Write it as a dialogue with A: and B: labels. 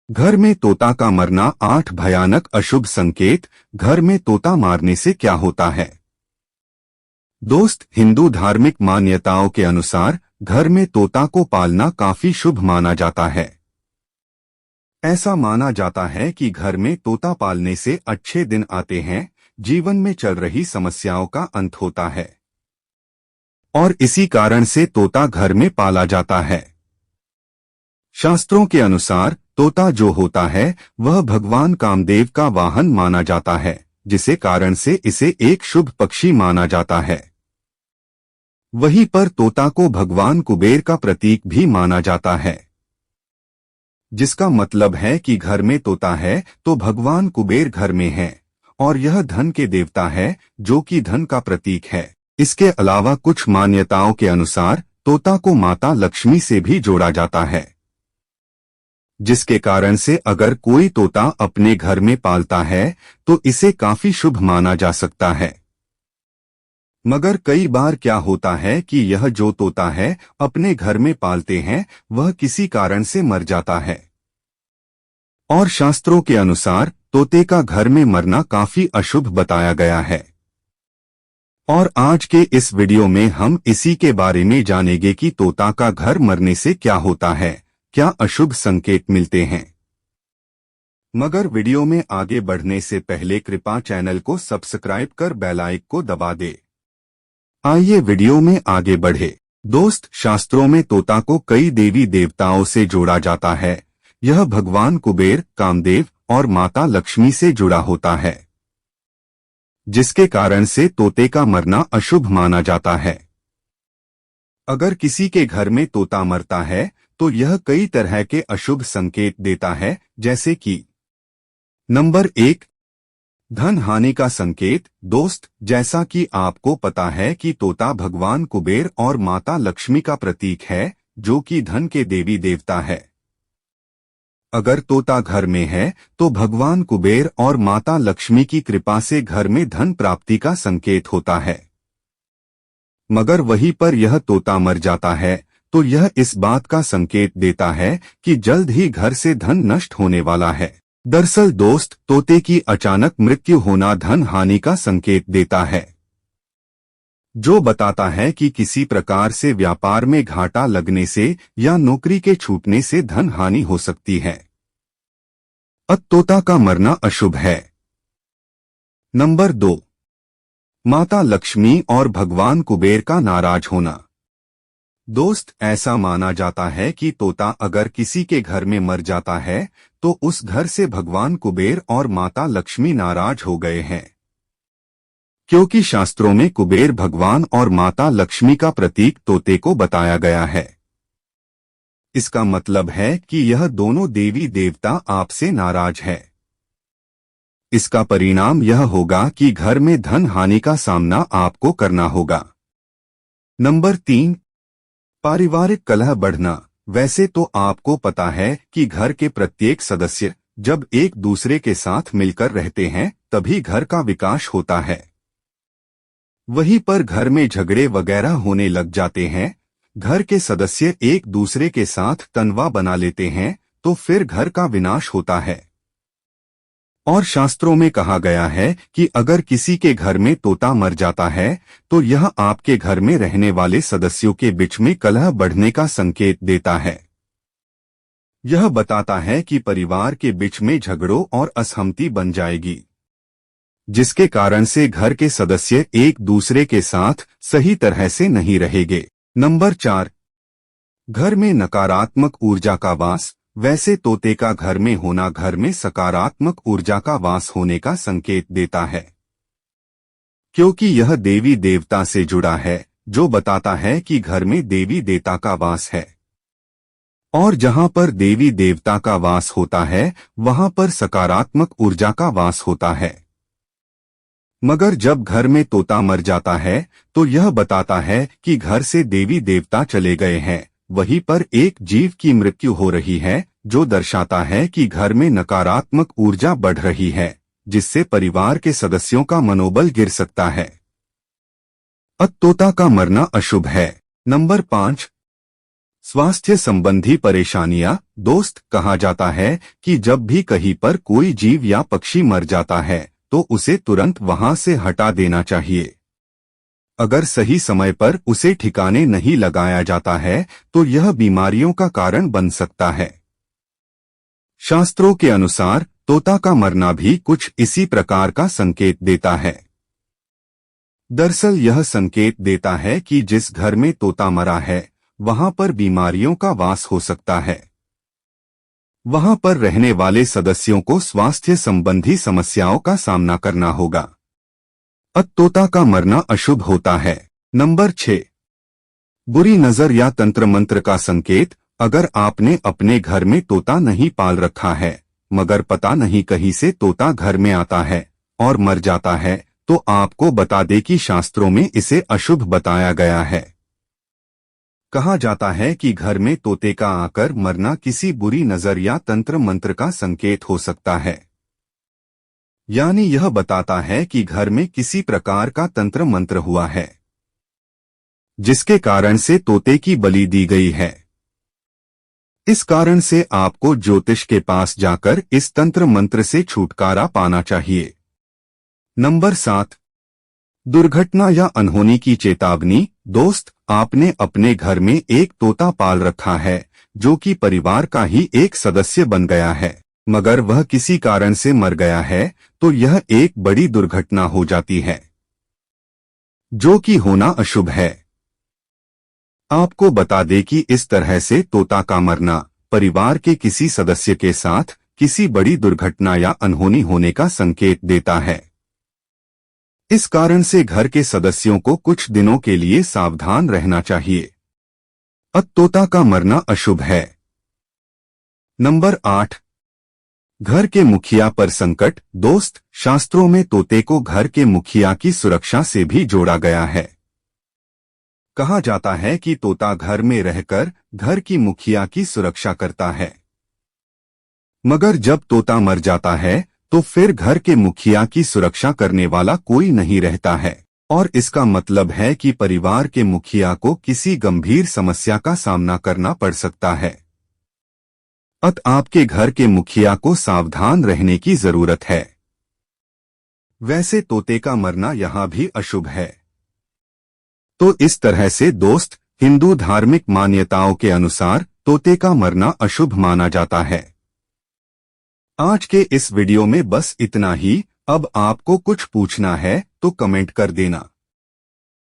A: घर में तोता का मरना 8 भयानक अशुभ संकेत। घर में तोता मारने से क्या होता है? दोस्त, हिंदू धार्मिक मान्यताओं के अनुसार घर में तोता को पालना काफी शुभ माना जाता है। ऐसा माना जाता है कि घर में तोता पालने से अच्छे दिन आते हैं, जीवन में चल रही समस्याओं का अंत होता है और इसी कारण से तोता घर में पाला जाता है। शास्त्रों के अनुसार तोता जो होता है वह भगवान कामदेव का वाहन माना जाता है, जिसे कारण से इसे एक शुभ पक्षी माना जाता है। वहीं पर तोता को भगवान कुबेर का प्रतीक भी माना जाता है, जिसका मतलब है कि घर में तोता है तो भगवान कुबेर घर में है और यह धन के देवता है, जो कि धन का प्रतीक है। इसके अलावा कुछ मान्यताओं के अनुसार तोता को माता लक्ष्मी से भी जोड़ा जाता है, जिसके कारण से अगर कोई तोता अपने घर में पालता है तो इसे काफी शुभ माना जा सकता है। मगर कई बार क्या होता है कि यह जो तोता है अपने घर में पालते हैं वह किसी कारण से मर जाता है और शास्त्रों के अनुसार तोते का घर में मरना काफी अशुभ बताया गया है। और आज के इस वीडियो में हम इसी के बारे में जानेंगे कि तोता का घर मरने से क्या होता है, क्या अशुभ संकेत मिलते हैं। मगर वीडियो में आगे बढ़ने से पहले कृपया चैनल को सब्सक्राइब कर बेल आइकन को दबा दे। आइए वीडियो में आगे बढ़े। दोस्त, शास्त्रों में तोता को कई देवी देवताओं से जोड़ा जाता है। यह भगवान कुबेर, कामदेव और माता लक्ष्मी से जुड़ा होता है, जिसके कारण से तोते का मरना अशुभ माना जाता है। अगर किसी के घर में तोता मरता है तो यह कई तरह के अशुभ संकेत देता है, जैसे कि नंबर 1, धन हानि का संकेत। दोस्त, जैसा कि आपको पता है कि तोता भगवान कुबेर और माता लक्ष्मी का प्रतीक है, जो कि धन के देवी देवता है। अगर तोता घर में है तो भगवान कुबेर और माता लक्ष्मी की कृपा से घर में धन प्राप्ति का संकेत होता है। मगर वहीं पर यह तोता मर जाता है तो यह इस बात का संकेत देता है कि जल्द ही घर से धन नष्ट होने वाला है। दरअसल दोस्त, तोते की अचानक मृत्यु होना धन हानि का संकेत देता है, जो बताता है कि किसी प्रकार से व्यापार में घाटा लगने से या नौकरी के छूटने से धन हानि हो सकती है। तोता का मरना अशुभ है। नंबर 2, माता लक्ष्मी और भगवान कुबेर का नाराज होना। दोस्त, ऐसा माना जाता है कि तोता अगर किसी के घर में मर जाता है तो उस घर से भगवान कुबेर और माता लक्ष्मी नाराज हो गए हैं, क्योंकि शास्त्रों में कुबेर भगवान और माता लक्ष्मी का प्रतीक तोते को बताया गया है। इसका मतलब है कि यह दोनों देवी देवता आपसे नाराज है। इसका परिणाम यह होगा कि घर में धन हानि का सामना आपको करना होगा। नंबर 3, पारिवारिक कलह बढ़ना। वैसे तो आपको पता है कि घर के प्रत्येक सदस्य जब एक दूसरे के साथ मिलकर रहते हैं तभी घर का विकास होता है। वहीं पर घर में झगड़े वगैरह होने लग जाते हैं, घर के सदस्य एक दूसरे के साथ तनवा बना लेते हैं तो फिर घर का विनाश होता है। और शास्त्रों में कहा गया है कि अगर किसी के घर में तोता मर जाता है तो यह आपके घर में रहने वाले सदस्यों के बीच में कलह बढ़ने का संकेत देता है। यह बताता है कि परिवार के बीच में झगड़ों और असहमति बन जाएगी, जिसके कारण से घर के सदस्य एक दूसरे के साथ सही तरह से नहीं रहेंगे। नंबर 4, घर में नकारात्मक ऊर्जा का वास। वैसे तोते का घर में होना घर में सकारात्मक ऊर्जा का वास होने का संकेत देता है, क्योंकि यह देवी देवता से जुड़ा है, जो बताता है कि घर में देवी देवता का वास है और जहां पर देवी देवता का वास होता है वहां पर सकारात्मक ऊर्जा का वास होता है। मगर जब घर में तोता मर जाता है तो यह बताता है कि घर से देवी देवता चले गए हैं। वहीं पर एक जीव की मृत्यु हो रही है, जो दर्शाता है कि घर में नकारात्मक ऊर्जा बढ़ रही है, जिससे परिवार के सदस्यों का मनोबल गिर सकता है। तोता का मरना अशुभ है। नंबर 5, स्वास्थ्य संबंधी परेशानियां। दोस्त, कहा जाता है कि जब भी कहीं पर कोई जीव या पक्षी मर जाता है तो उसे तुरंत वहां से हटा देना चाहिए। अगर सही समय पर उसे ठिकाने नहीं लगाया जाता है तो यह बीमारियों का कारण बन सकता है। शास्त्रों के अनुसार तोता का मरना भी कुछ इसी प्रकार का संकेत देता है। दरअसल यह संकेत देता है कि जिस घर में तोता मरा है वहां पर बीमारियों का वास हो सकता है। वहां पर रहने वाले सदस्यों को स्वास्थ्य संबंधी समस्याओं का सामना करना होगा। तोता का मरना अशुभ होता है। नंबर 6, बुरी नजर या तंत्र मंत्र का संकेत। अगर आपने अपने घर में तोता नहीं पाल रखा है मगर पता नहीं कहीं से तोता घर में आता है और मर जाता है तो आपको बता दे कि शास्त्रों में इसे अशुभ बताया गया है। कहा जाता है कि घर में तोते का आकर मरना किसी बुरी नजर या तंत्र मंत्र का संकेत हो सकता है। यानी यह बताता है कि घर में किसी प्रकार का तंत्र मंत्र हुआ है जिसके कारण से तोते की बलि दी गई है। इस कारण से आपको ज्योतिष के पास जाकर इस तंत्र मंत्र से छुटकारा पाना चाहिए। नंबर 7, दुर्घटना या अनहोनी की चेतावनी। दोस्त, आपने अपने घर में एक तोता पाल रखा है जो कि परिवार का ही एक सदस्य बन गया है मगर वह किसी कारण से मर गया है तो यह एक बड़ी दुर्घटना हो जाती है जो कि होना अशुभ है। आपको बता दें कि इस तरह से तोता का मरना परिवार के किसी सदस्य के साथ किसी बड़ी दुर्घटना या अनहोनी होने का संकेत देता है। इस कारण से घर के सदस्यों को कुछ दिनों के लिए सावधान रहना चाहिए। तोता का मरना अशुभ है। नंबर 8, घर के मुखिया पर संकट। दोस्त, शास्त्रों में तोते को घर के मुखिया की सुरक्षा से भी जोड़ा गया है। कहा जाता है कि तोता घर में रहकर घर की मुखिया की सुरक्षा करता है मगर जब तोता मर जाता है तो फिर घर के मुखिया की सुरक्षा करने वाला कोई नहीं रहता है और इसका मतलब है कि परिवार के मुखिया को किसी गंभीर समस्या का सामना करना पड़ सकता है। आपके घर के मुखिया को सावधान रहने की जरूरत है। वैसे तोते का मरना यहाँ भी अशुभ है। तो इस तरह से दोस्त, हिंदू धार्मिक मान्यताओं के अनुसार तोते का मरना अशुभ माना जाता है। आज के इस वीडियो में बस इतना ही। अब आपको कुछ पूछना है तो कमेंट कर देना।